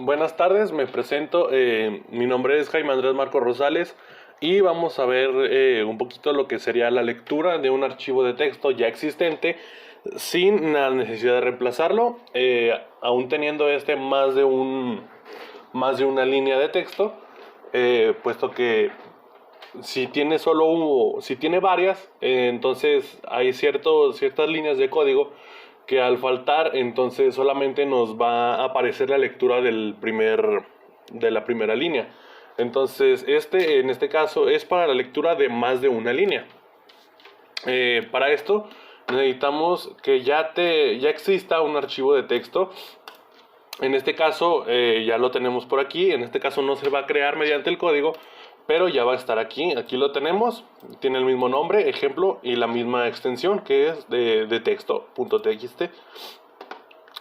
Buenas tardes, me presento, mi nombre es Jaime Andrés Marco Rosales y vamos a ver un poquito lo que sería la lectura de un archivo de texto ya existente sin la necesidad de reemplazarlo, aún teniendo más de una línea de texto, puesto que si tiene varias, entonces hay ciertas líneas de código que al faltar, entonces solamente nos va a aparecer la lectura de la primera línea. Entonces, en este caso, es para la lectura de más de una línea. Para esto, necesitamos que ya exista un archivo de texto. En este caso, ya lo tenemos por aquí. En este caso no se va a crear mediante el código, pero ya va a estar aquí. Aquí lo tenemos. Tiene el mismo nombre, ejemplo, y la misma extensión, que es de texto.txt.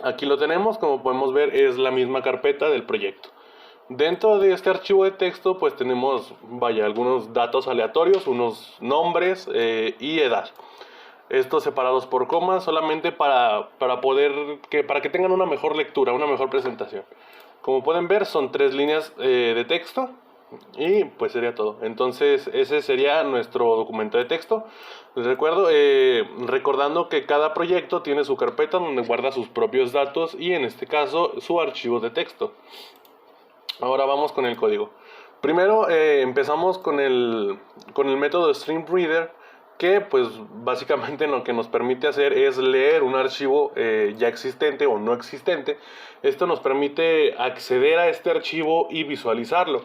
Aquí lo tenemos. Como podemos ver, es la misma carpeta del proyecto. Dentro de este archivo de texto, pues tenemos, algunos datos aleatorios, unos nombres y edad. Estos separados por comas solamente para que tengan una mejor lectura, una mejor presentación. Como pueden ver, son 3 líneas de texto y pues sería todo. Entonces ese sería nuestro documento de texto. Les recuerdo, recordando que cada proyecto tiene su carpeta donde guarda sus propios datos y en este caso su archivo de texto. Ahora vamos con el código. Primero empezamos con el método StreamReader, que pues básicamente lo que nos permite hacer es leer un archivo ya existente o no existente. Esto nos permite acceder a este archivo y visualizarlo.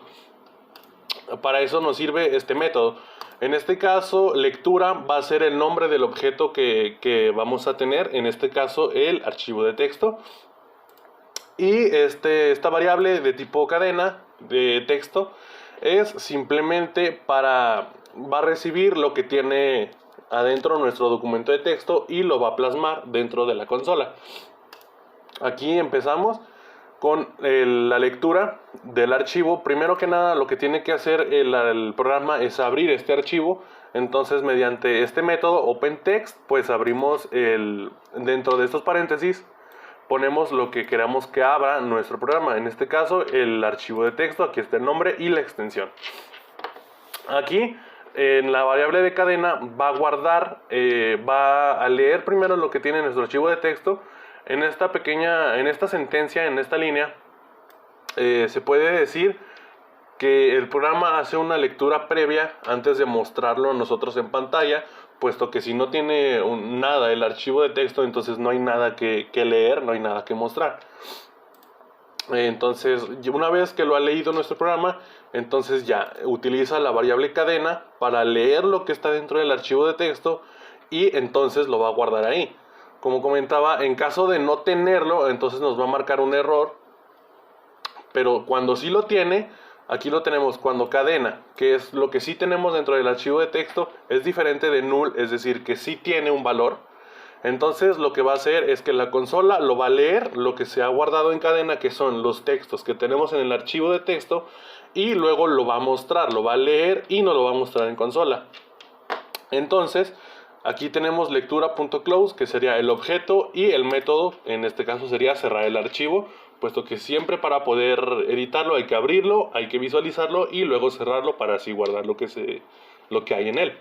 Para eso nos sirve este método. En este caso, lectura va a ser el nombre del objeto que vamos a tener, en este caso el archivo de texto. Y esta variable de tipo cadena de texto es simplemente va a recibir lo que tiene adentro nuestro documento de texto y lo va a plasmar dentro de la consola. Aquí empezamos con la lectura del archivo. Primero que nada, lo que tiene que hacer el programa es abrir este archivo. Entonces, mediante este método OpenText, pues abrimos dentro de estos paréntesis, ponemos lo que queramos que abra nuestro programa. En este caso, el archivo de texto. Aquí está el nombre y la extensión. Aquí, en la variable de cadena, va a guardar, va a leer primero lo que tiene nuestro archivo de texto. En esta sentencia, en esta línea, se puede decir que el programa hace una lectura previa antes de mostrarlo a nosotros en pantalla, puesto que si no tiene nada el archivo de texto, entonces no hay nada que leer, no hay nada que mostrar. Entonces, una vez que lo ha leído nuestro programa, entonces ya utiliza la variable cadena para leer lo que está dentro del archivo de texto y entonces lo va a guardar ahí. Como comentaba, en caso de no tenerlo, entonces nos va a marcar un error, pero cuando sí lo tiene, aquí lo tenemos cuando cadena, que es lo que sí tenemos dentro del archivo de texto, es diferente de null, es decir, que sí tiene un valor. Entonces lo que va a hacer es que la consola lo va a leer, lo que se ha guardado en cadena, que son los textos que tenemos en el archivo de texto, y luego lo va a mostrar, lo va a leer y nos lo va a mostrar en consola. Entonces, aquí tenemos lectura.close, que sería el objeto, y el método, en este caso sería cerrar el archivo, puesto que siempre para poder editarlo hay que abrirlo, hay que visualizarlo y luego cerrarlo para así guardar lo que hay en él.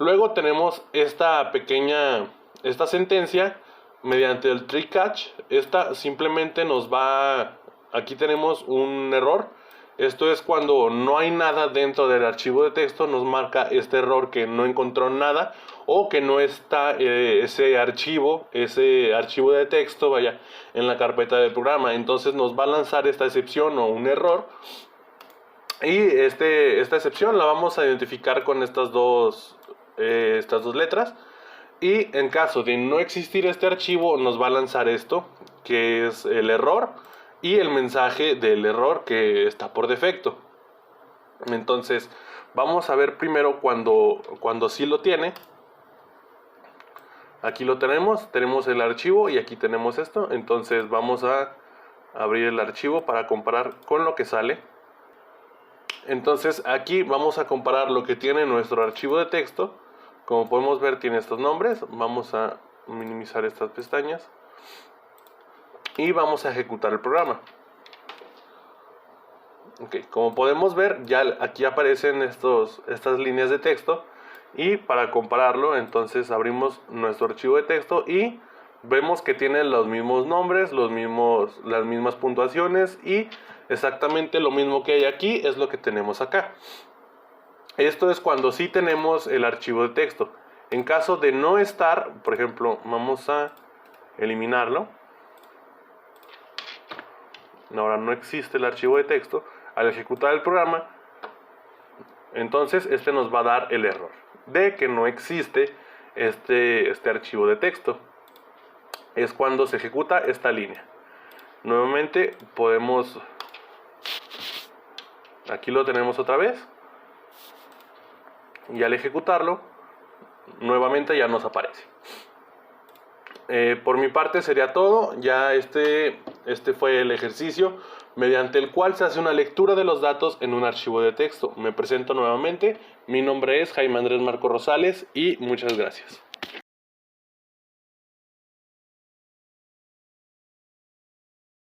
Luego tenemos esta sentencia mediante el try catch. Esta simplemente aquí tenemos un error. Esto es cuando no hay nada dentro del archivo de texto, nos marca este error que no encontró nada o que no está ese archivo de texto, en la carpeta del programa. Entonces nos va a lanzar esta excepción o un error. Y esta excepción la vamos a identificar con estas dos letras. Y en caso de no existir este archivo, nos va a lanzar esto, que es el error, y el mensaje del error que está por defecto. Entonces, vamos a ver primero cuando sí lo tiene. Aquí lo tenemos el archivo y aquí tenemos esto. Entonces, vamos a abrir el archivo para comparar con lo que sale. Entonces, aquí vamos a comparar lo que tiene nuestro archivo de texto. Como podemos ver, tiene estos nombres. Vamos a minimizar estas pestañas y vamos a ejecutar el programa. Ok, como podemos ver, ya aquí aparecen estas líneas de texto. Y para compararlo, entonces abrimos nuestro archivo de texto y vemos que tiene los mismos nombres, las mismas puntuaciones y exactamente lo mismo que hay aquí es lo que tenemos acá. Esto es cuando sí tenemos el archivo de texto. En caso de no estar, por ejemplo, vamos a eliminarlo. Ahora no existe el archivo de texto. Al ejecutar el programa, entonces este nos va a dar el error de que no existe este archivo de texto. Es cuando se ejecuta esta línea. Nuevamente podemos, aquí lo tenemos otra vez, y al ejecutarlo nuevamente ya nos aparece. Por mi parte sería todo. Ya este fue el ejercicio mediante el cual se hace una lectura de los datos en un archivo de texto. Me presento nuevamente, mi nombre es Jaime Andrés Marco Rosales y muchas gracias.